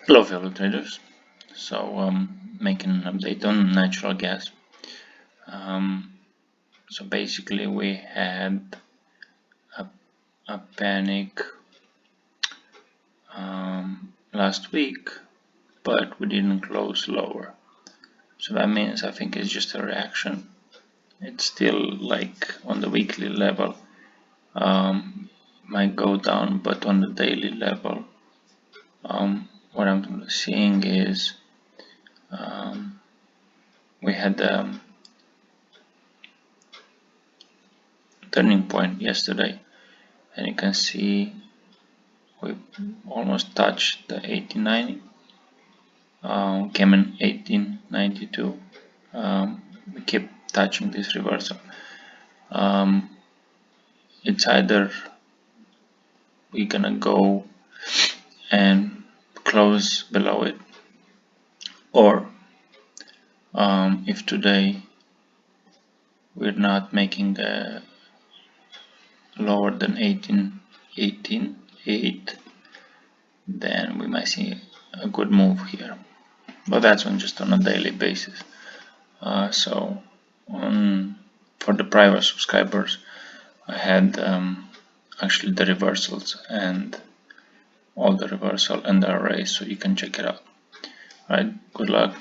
Hello fellow traders. So making an update on natural gas. So basically we had a panic last week, but we didn't close lower. So that means I think it's just a reaction. It's still like on the weekly level might go down, but on the daily level what I'm seeing is we had turning point yesterday, and you can see we almost touched the 1890, came in 1892. We keep touching this reversal. It's either we're gonna go and close below it, or if today we're not making the lower than 18.8, then we might see a good move here, but that's just on a daily basis. So for the private subscribers, I had actually the reversals and all the reversal and the arrays, so you can check it out. Alright, good luck.